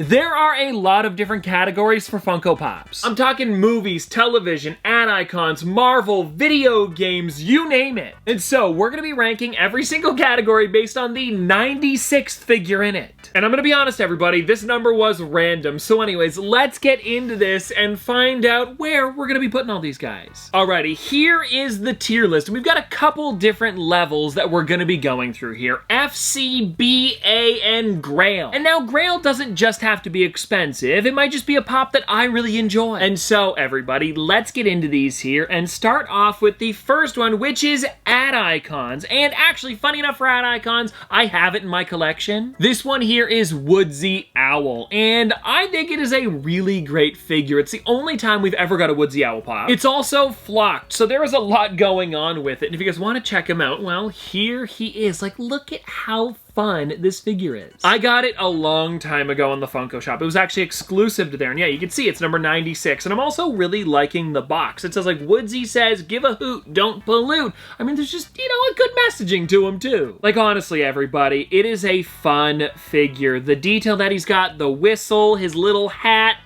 There are a lot of different categories for Funko Pops. I'm talking movies, television, ad icons, Marvel, video games, you name it. And so we're gonna be ranking every single category based on the 96th figure in it. And I'm gonna be honest, everybody, this number was random. So anyways, let's get into this and find out where we're gonna be putting all these guys. Alrighty, here is the tier list. We've got a couple different levels that we're gonna be going through here. F, C, B, A, and Grail. And now Grail doesn't just have to be expensive, it might just be a pop that I really enjoy. And so everybody, let's get into these here and start off with the first one, which is ad icons. And actually, funny enough for ad icons, I have it in my collection. This one here is Woodsy Owl, and I think it is a really great figure. It's the only time we've ever got a Woodsy Owl pop. It's also flocked, so there is a lot going on with it. And if you guys want to check him out, well, here he is. Like, look at how fun this figure is. I got it a long time ago in the Funko shop. It was actually exclusive to there, and yeah, you can see it's number 96, and I'm also really liking the box. It says, like, Woodsy says, give a hoot, don't pollute. I mean, there's just, you know, a good messaging to him, too. Like, honestly, everybody, it is a fun figure. The detail that he's got, the whistle, his little hat,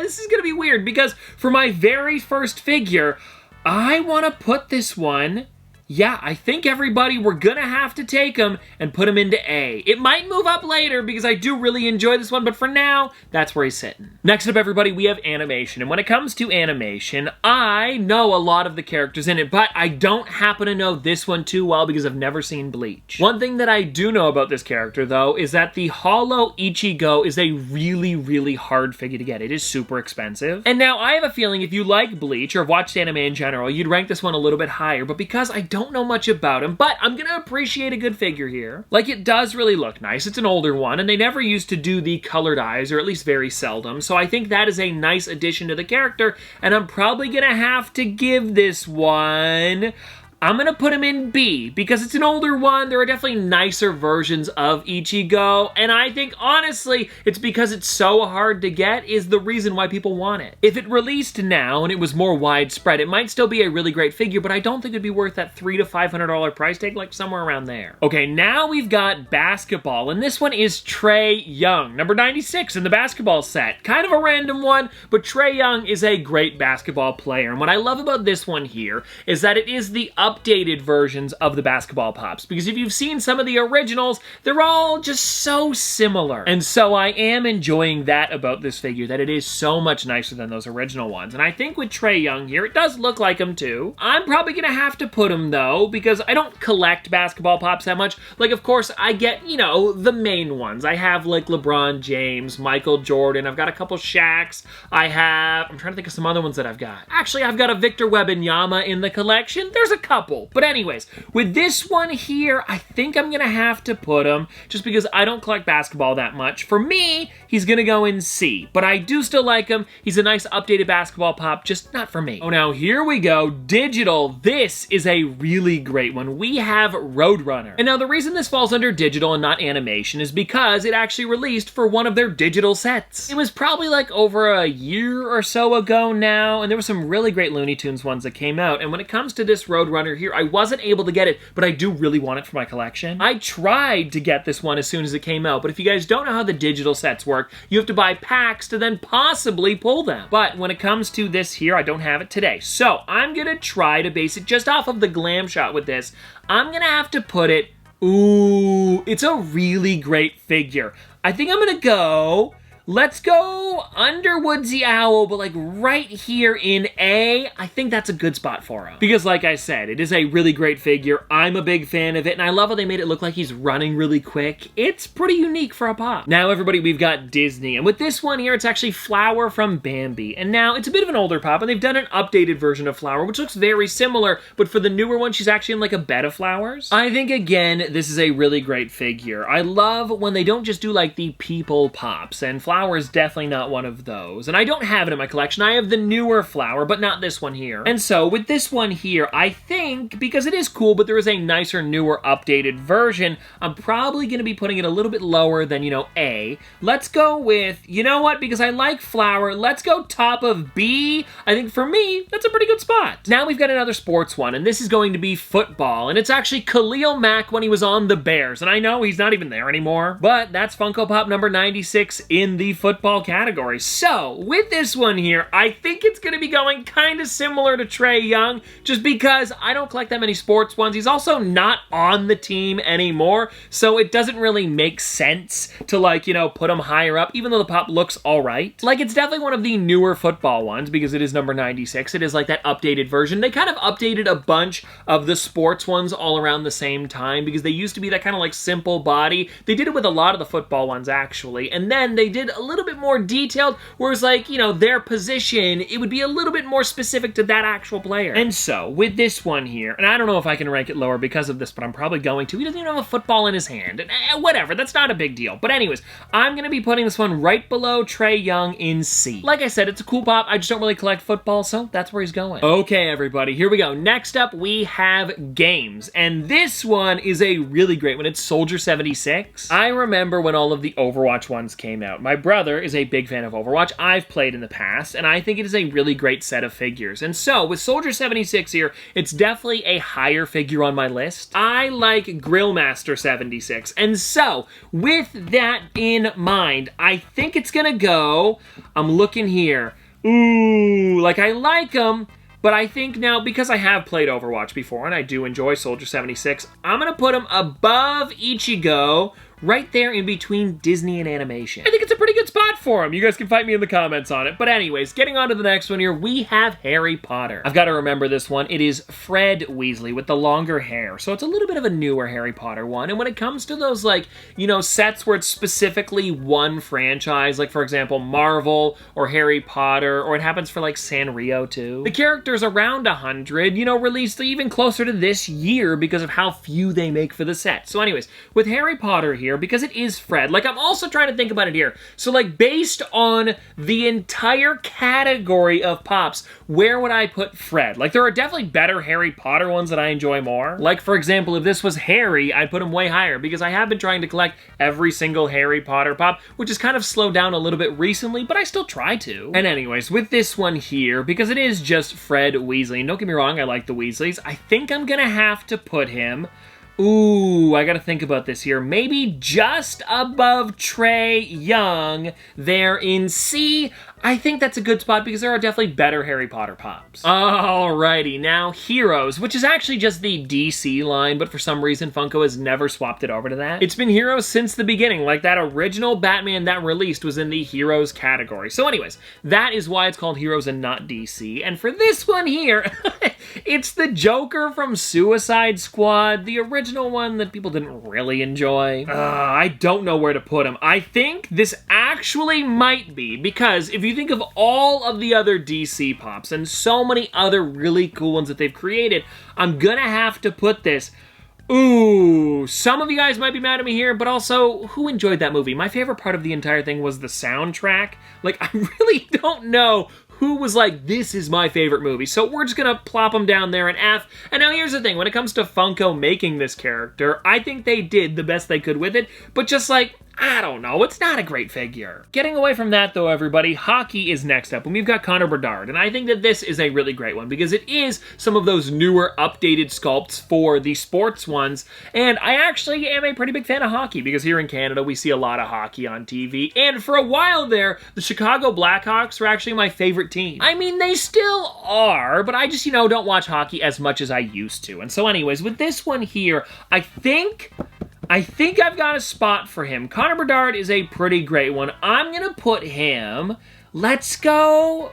this is gonna be weird, because for my very first figure, I want to put this one, yeah, I think everybody, we're gonna have to take him and put him into A. It might move up later because I do really enjoy this one, but for now, that's where he's sitting. Next up, everybody, we have animation. And when it comes to animation, I know a lot of the characters in it, but I don't happen to know this one too well because I've never seen Bleach. One thing that I do know about this character, though, is that the Hollow Ichigo is a really, really hard figure to get. It is super expensive. And now, I have a feeling if you like Bleach or have watched anime in general, you'd rank this one a little bit higher, but because I don't know much about him, but I'm gonna appreciate a good figure here. Like, it does really look nice. It's an older one, and they never used to do the colored eyes, or at least very seldom, so I think that is a nice addition to the character, and I'm probably gonna have to give this one, I'm gonna put him in B, because it's an older one. There are definitely nicer versions of Ichigo, and I think, honestly, it's because it's so hard to get is the reason why people want it. If it released now and it was more widespread, it might still be a really great figure, but I don't think it'd be worth that $300 to $500 price tag, like somewhere around there. Okay, now we've got basketball, and this one is Trae Young, number 96 in the basketball set. Kind of a random one, but Trae Young is a great basketball player, and what I love about this one here is that it is the updated versions of the basketball pops, because if you've seen some of the originals, they're all just so similar. And so I am enjoying that about this figure, that it is so much nicer than those original ones. And I think with Trae Young here, it does look like him too. I'm probably gonna have to put him though, because I don't collect basketball pops that much. Like, of course, I get, you know, the main ones. I have like LeBron James, Michael Jordan, I've got a couple Shaqs, I'm trying to think of some other ones that I've got. Actually, I've got a Victor Wembanyama in the collection. There's a couple. But anyways, with this one here, I think I'm gonna have to put him, just because I don't collect basketball that much. For me, he's gonna go in C, but I do still like him. He's a nice updated basketball pop, just not for me. Oh, now here we go, digital. This is a really great one. We have Roadrunner. And now the reason this falls under digital and not animation is because it actually released for one of their digital sets. It was probably like over a year or so ago now, and there were some really great Looney Tunes ones that came out. And when it comes to this Roadrunner here, I wasn't able to get it, but I do really want it for my collection. I tried to get this one as soon as it came out, but if you guys don't know how the digital sets work, you have to buy packs to then possibly pull them. But when it comes to this here, I don't have it today. So I'm gonna try to base it just off of the glam shot with this. I'm gonna have to put it, ooh, it's a really great figure. I think I'm gonna go, let's go under Woodsy Owl, but like right here in A, I think that's a good spot for him. Because like I said, it is a really great figure. I'm a big fan of it, and I love how they made it look like he's running really quick. It's pretty unique for a pop. Now everybody, we've got Disney, and with this one here, it's actually Flower from Bambi. And now it's a bit of an older pop, and they've done an updated version of Flower, which looks very similar, but for the newer one, she's actually in like a bed of flowers. I think, again, this is a really great figure. I love when they don't just do like the people pops, and Flower is definitely not one of those. And I don't have it in my collection. I have the newer Flower, but not this one here. And so with this one here, I think, because it is cool, but there is a nicer, newer, updated version, I'm probably going to be putting it a little bit lower than, you know, A. Let's go with, you know what, because I like Flower, let's go top of B. I think for me, that's a pretty good spot. Now we've got another sports one, and this is going to be football, and it's actually Khalil Mack when he was on the Bears. And I know he's not even there anymore, but that's Funko Pop number 96 in the the football category. So, with this one here, I think it's going to be going kind of similar to Trae Young, just because I don't collect that many sports ones. He's also not on the team anymore, so it doesn't really make sense to, like, you know, put him higher up, even though the pop looks alright. Like, it's definitely one of the newer football ones, because it is number 96. It is, like, that updated version. They kind of updated a bunch of the sports ones all around the same time, because they used to be that kind of, like, simple body. They did it with a lot of the football ones, actually, and then they did a little bit more detailed, whereas, like, you know, their position, it would be a little bit more specific to that actual player. And so, with this one here, and I don't know if I can rank it lower because of this, but I'm probably going to. He doesn't even have a football in his hand. And, whatever, that's not a big deal. But anyways, I'm going to be putting this one right below Trae Young in C. Like I said, it's a cool pop. I just don't really collect football, so that's where he's going. Okay, everybody, here we go. Next up, we have games. And this one is a really great one. It's Soldier 76. I remember when all of the Overwatch ones came out. My brother is a big fan of Overwatch. I've played in the past, and I think it is a really great set of figures. And so, with Soldier 76 here, it's definitely a higher figure on my list. I like Grillmaster 76, and so, with that in mind, I think it's gonna go, I'm looking here, ooh, like I like him, but I think now, because I have played Overwatch before, and I do enjoy Soldier 76, I'm gonna put him above Ichigo, right there in between Disney and animation. I think it's a pretty good spot for him. You guys can fight me in the comments on it. But anyways, getting on to the next one here, we have Harry Potter. I've got to remember this one. It is Fred Weasley with the longer hair. So it's a little bit of a newer Harry Potter one. And when it comes to those, like, you know, sets where it's specifically one franchise, like, for example, Marvel or Harry Potter, or it happens for, like, Sanrio too. The character's around 100, you know, released even closer to this year because of how few they make for the set. So anyways, with Harry Potter here, because it is Fred. Like, I'm also trying to think about it here. So, like, based on the entire category of pops, where would I put Fred? Like, there are definitely better Harry Potter ones that I enjoy more. Like, for example, if this was Harry, I'd put him way higher, because I have been trying to collect every single Harry Potter pop, which has kind of slowed down a little bit recently, but I still try to. And anyways, with this one here, because it is just Fred Weasley, and don't get me wrong, I like the Weasleys, I think I'm gonna have to put him, ooh, I gotta think about this here. Maybe just above Trae Young there in C. I think that's a good spot because there are definitely better Harry Potter pops. Alrighty, now Heroes, which is actually just the DC line, but for some reason Funko has never swapped it over to that. It's been Heroes since the beginning, like that original Batman that released was in the Heroes category. So anyways, that is why it's called Heroes and not DC. And for this one here, it's the Joker from Suicide Squad, the original one that people didn't really enjoy. I don't know where to put him. I think this actually might be, because if you think of all of the other DC pops and so many other really cool ones that they've created, I'm gonna have to put this. Ooh, some of you guys might be mad at me here, but also, who enjoyed that movie? My favorite part of the entire thing was the soundtrack. Like, I really don't know who was like, this is my favorite movie. So we're just gonna plop them down there in F. And now here's the thing, when it comes to Funko making this character, I think they did the best they could with it, but just like, I don't know, it's not a great figure. Getting away from that though, everybody, hockey is next up, and we've got Connor Bedard, and I think that this is a really great one because it is some of those newer updated sculpts for the sports ones, and I actually am a pretty big fan of hockey because here in Canada we see a lot of hockey on TV, and for a while there, the Chicago Blackhawks were actually my favorite team. I mean, they still are, but I just, you know, don't watch hockey as much as I used to. And so anyways, with this one here, I think I've got a spot for him. Connor Bedard is a pretty great one. I'm gonna put him, let's go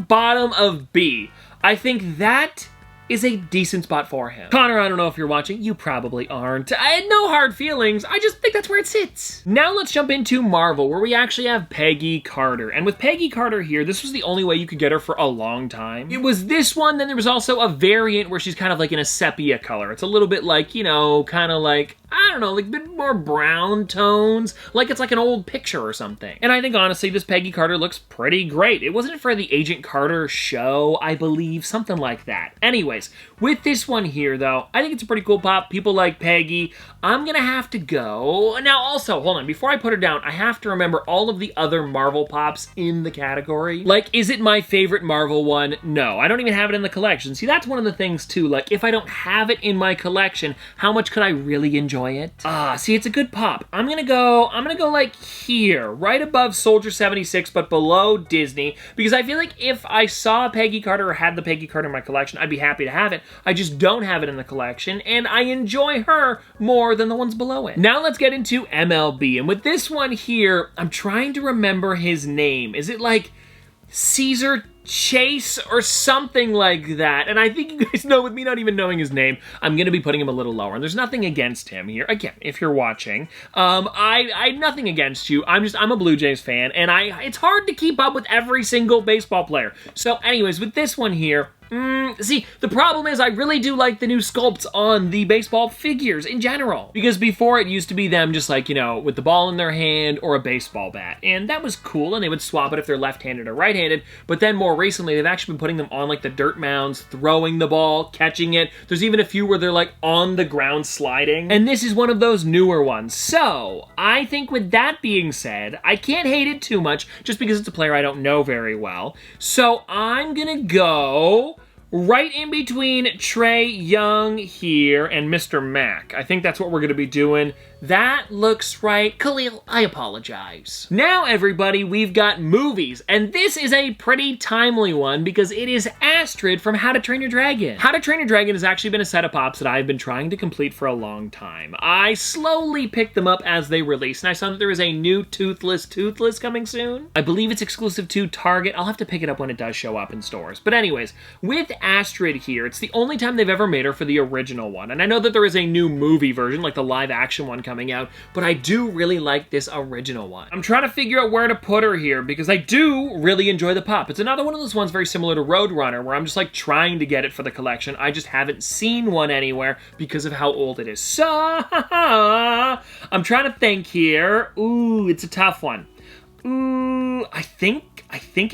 bottom of B. I think that is a decent spot for him. Connor, I don't know if you're watching. You probably aren't. I had no hard feelings. I just think that's where it sits. Now let's jump into Marvel, where we actually have Peggy Carter. And with Peggy Carter here, this was the only way you could get her for a long time. It was this one, then there was also a variant where she's kind of like in a sepia color. It's a little bit like, you know, kind of like, I don't know, like a bit more brown tones, like it's like an old picture or something. And I think, honestly, this Peggy Carter looks pretty great. It wasn't for the Agent Carter show, I believe, something like that. Anyways, with this one here, though, I think it's a pretty cool pop. People like Peggy. I'm gonna have to go. Now, also, hold on, before I put her down, I have to remember all of the other Marvel pops in the category. Like, is it my favorite Marvel one? No, I don't even have it in the collection. See, that's one of the things, too. Like, if I don't have it in my collection, how much could I really enjoy enjoy it. See, it's a good pop. I'm gonna go like here, right above Soldier 76, but below Disney, because I feel like if I saw Peggy Carter or had the Peggy Carter in my collection, I'd be happy to have it. I just don't have it in the collection, and I enjoy her more than the ones below it. Now let's get into MLB, and with this one here, I'm trying to remember his name. Is it like Caesar Chase or something like that? And I think you guys know, with me not even knowing his name, I'm gonna be putting him a little lower. And there's nothing against him here. Again, if you're watching, I nothing against you. I'm a Blue Jays fan, and it's hard to keep up with every single baseball player. So anyways, with this one here, see, the problem is I really do like the new sculpts on the baseball figures in general. Because before it used to be them just like, you know, with the ball in their hand or a baseball bat. And that was cool, and they would swap it if they're left-handed or right-handed. But then more recently, they've actually been putting them on like the dirt mounds, throwing the ball, catching it. There's even a few where they're like on the ground sliding. And this is one of those newer ones. So, I think with that being said, I can't hate it too much just because it's a player I don't know very well. So, I'm gonna go right in between Trey Young here and Mr. Mack. I think that's what we're going to be doing. That looks right. Khalil, I apologize. Now, everybody, we've got movies, and this is a pretty timely one because it is Astrid from How to Train Your Dragon. How to Train Your Dragon has actually been a set of pops that I've been trying to complete for a long time. I slowly picked them up as they released, and I saw that there is a new Toothless coming soon. I believe it's exclusive to Target. I'll have to pick it up when it does show up in stores. But anyways, with Astrid here, it's the only time they've ever made her for the original one, and I know that there is a new movie version, like the live-action one coming out, but I do really like this original one. I'm trying to figure out where to put her here because I do really enjoy the pop. It's another one of those ones very similar to Roadrunner where I'm just like trying to get it for the collection. I just haven't seen one anywhere because of how old it is. So, I'm trying to think here. Ooh, it's a tough one. Ooh, I think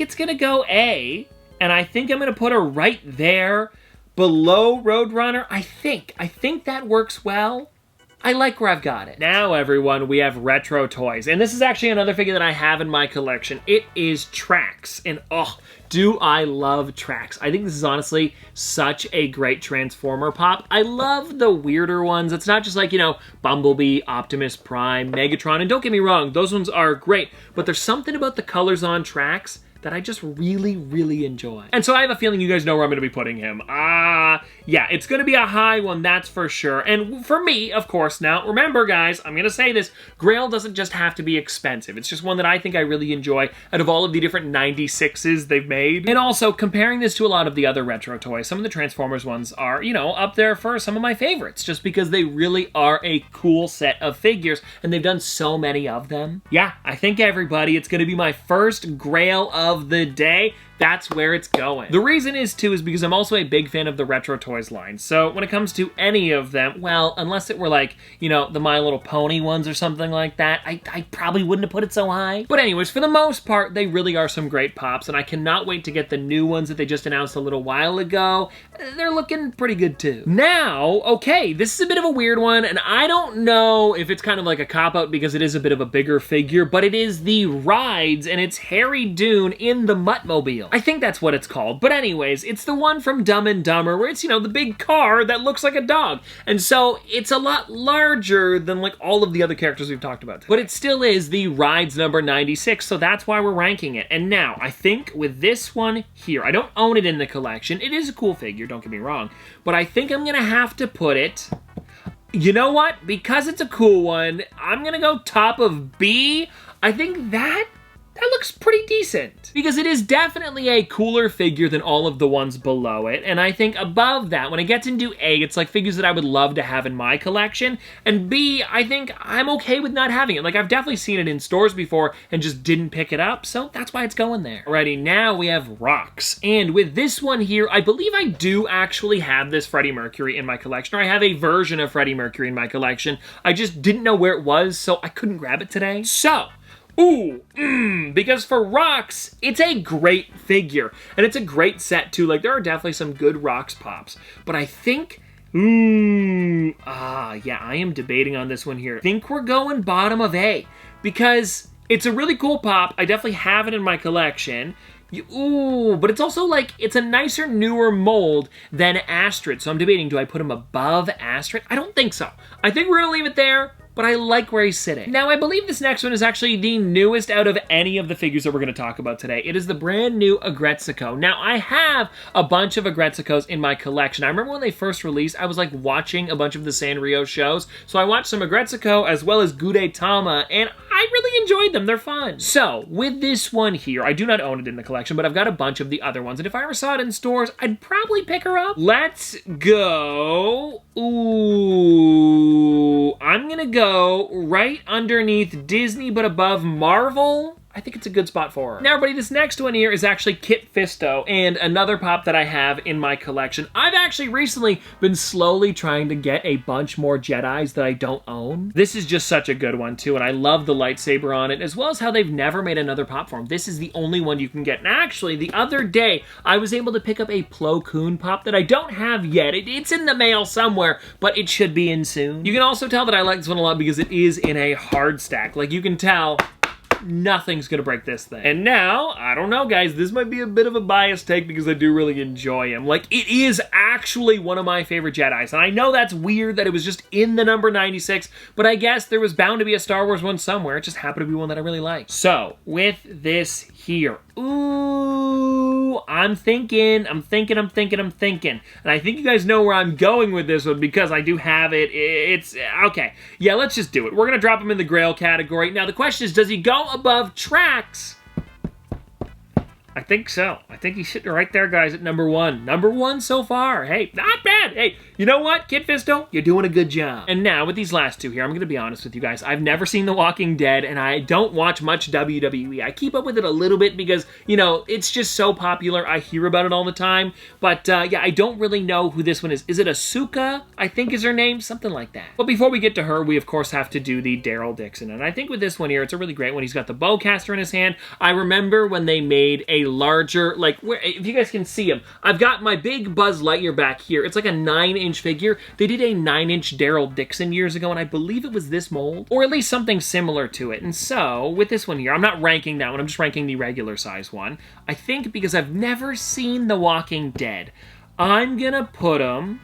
it's gonna go A, and I think I'm gonna put her right there below Roadrunner. I think that works well. I like where I've got it. Now, everyone, we have retro toys. And this is actually another figure that I have in my collection. It is Trax. And, oh, do I love Trax. I think this is honestly such a great Transformer pop. I love the weirder ones. It's not just like, you know, Bumblebee, Optimus Prime, Megatron. And don't get me wrong, those ones are great. But there's something about the colors on Trax that I just really, really enjoy. And so I have a feeling you guys know where I'm going to be putting him. Yeah, it's going to be a high one, that's for sure. And for me, of course, now, remember, guys, I'm going to say this, Grail doesn't just have to be expensive. It's just one that I think I really enjoy out of all of the different 96s they've made. And also, comparing this to a lot of the other retro toys, some of the Transformers ones are, you know, up there for some of my favorites, just because they really are a cool set of figures, and they've done so many of them. Yeah, I think, everybody, it's going to be my first Grail of the day. That's where it's going. The reason is, too, is because I'm also a big fan of the Retro Toys line. So when it comes to any of them, well, unless it were like, you know, the My Little Pony ones or something like that, I probably wouldn't have put it so high. But anyways, for the most part, they really are some great pops, and I cannot wait to get the new ones that they just announced a little while ago. They're looking pretty good, too. Now, okay, this is a bit of a weird one, and I don't know if it's kind of like a cop-out because it is a bit of a bigger figure, but it is the Rides, and it's Harry Dune in the Muttmobile. I think that's what it's called. But anyways, it's the one from Dumb and Dumber where it's, you know, the big car that looks like a dog. And so it's a lot larger than like all of the other characters we've talked about today. But it still is the Rides number 96, so that's why we're ranking it. And now, I think with this one here, I don't own it in the collection. It is a cool figure, don't get me wrong. But I think I'm gonna have to put it... You know what? Because it's a cool one, I'm gonna go top of B. I think that looks pretty decent. Because it is definitely a cooler figure than all of the ones below it. And I think above that, when it gets into A, it's like figures that I would love to have in my collection. And B, I think I'm okay with not having it. Like, I've definitely seen it in stores before and just didn't pick it up. So that's why it's going there. Alrighty, now we have Rocks. And with this one here, I believe I do actually have this Freddie Mercury in my collection. Or I have a version of Freddie Mercury in my collection. I just didn't know where it was, so I couldn't grab it today. So... because for Rocks, it's a great figure. And it's a great set, too. Like, there are definitely some good Rocks pops. But I think... yeah, I am debating on this one here. I think we're going bottom of A. Because it's a really cool pop. I definitely have it in my collection. Ooh, but it's also like, it's a nicer, newer mold than Astrid. So I'm debating, do I put him above Astrid? I don't think so. I think we're gonna leave it there, but I like where he's sitting. Now, I believe this next one is actually the newest out of any of the figures that we're gonna talk about today. It is the brand new Aggretsuko. Now, I have a bunch of Aggretsuko's in my collection. I remember when they first released, I was like watching a bunch of the Sanrio shows. So I watched some Aggretsuko as well as Gudetama, and I really enjoyed them. They're fun. So, with this one here, I do not own it in the collection, but I've got a bunch of the other ones, and if I ever saw it in stores, I'd probably pick her up. Let's go. Ooh, I'm gonna go right underneath Disney, but above Marvel. I think it's a good spot for her. Now, everybody, this next one here is actually Kit Fisto, and another pop that I have in my collection. I've actually recently been slowly trying to get a bunch more Jedis that I don't own. This is just such a good one, too, and I love the lightsaber on it, as well as how they've never made another pop form. This is the only one you can get. And actually, the other day, I was able to pick up a Plo Koon pop that I don't have yet. It's in the mail somewhere, but it should be in soon. You can also tell that I like this one a lot because it is in a hard stack. Like, you can tell nothing's gonna break this thing. And now, I don't know, guys, this might be a bit of a biased take because I do really enjoy him. Like, it is actually one of my favorite Jedis, and I know that's weird that it was just in the number 96, but I guess there was bound to be a Star Wars one somewhere. It just happened to be one that I really like. So, with this here, ooh, I'm thinking, and I think you guys know where I'm going with this one because I do have it. It's, okay, yeah, let's just do it. We're gonna drop him in the Grail category. Now, the question is, does he go above Tracks? I think so. I think he's sitting right there, guys, at number 1. Number 1 so far. Hey, not bad. Hey, you know what, Kit Fisto? You're doing a good job. And now, with these last two here, I'm going to be honest with you guys. I've never seen The Walking Dead, and I don't watch much WWE. I keep up with it a little bit because, you know, it's just so popular. I hear about it all the time. But, yeah, I don't really know who this one is. Is it Asuka? I think is her name. Something like that. But before we get to her, we, of course, have to do the Daryl Dixon. And I think with this one here, it's a really great one. He's got the bowcaster in his hand. I remember when they made a larger, like, where, if you guys can see him, I've got my big Buzz Lightyear back here. It's like a 9-inch figure. They did a 9-inch Daryl Dixon years ago, and I believe it was this mold, or at least something similar to it. And so, with this one here, I'm not ranking that one, I'm just ranking the regular size one. I think because I've never seen The Walking Dead, I'm gonna put him...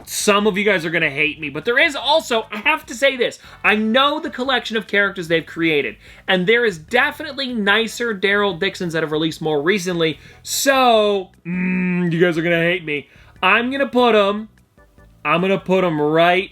Some of you guys are going to hate me, but there is also, I have to say this, I know the collection of characters they've created, and there is definitely nicer Daryl Dixons that have released more recently, so, you guys are going to hate me. I'm going to put them right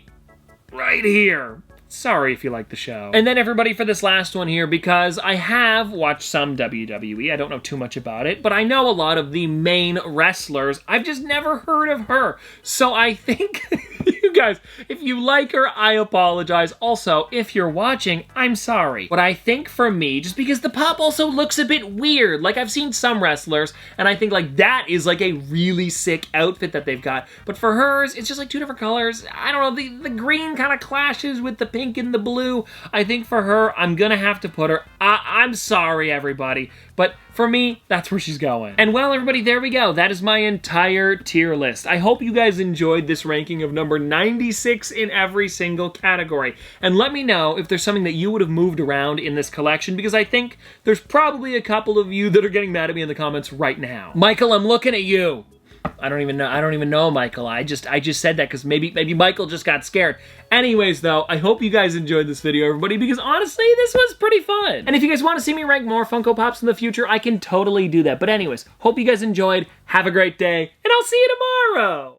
here. Sorry if you like the show. And then everybody for this last one here, because I have watched some WWE. I don't know too much about it, but I know a lot of the main wrestlers. I've just never heard of her. So I think, you guys, if you like her, I apologize. Also, if you're watching, I'm sorry. But I think for me, just because the pop also looks a bit weird. Like, I've seen some wrestlers, and I think, like, that is, like, a really sick outfit that they've got. But for hers, it's just, like, 2 different colors. I don't know, the green kind of clashes with the pink and the blue. I think for her, I'm gonna have to put her... I'm sorry, everybody, but for me, that's where she's going. And well, everybody, there we go. That is my entire tier list. I hope you guys enjoyed this ranking of number 96 in every single category. And let me know if there's something that you would have moved around in this collection, because I think there's probably a couple of you that are getting mad at me in the comments right now. Michael, I'm looking at you. I don't even know, Michael. I just said that because maybe Michael just got scared. Anyways, though, I hope you guys enjoyed this video, everybody, because honestly, this was pretty fun. And if you guys want to see me rank more Funko Pops in the future, I can totally do that. But anyways, hope you guys enjoyed. Have a great day, and I'll see you tomorrow.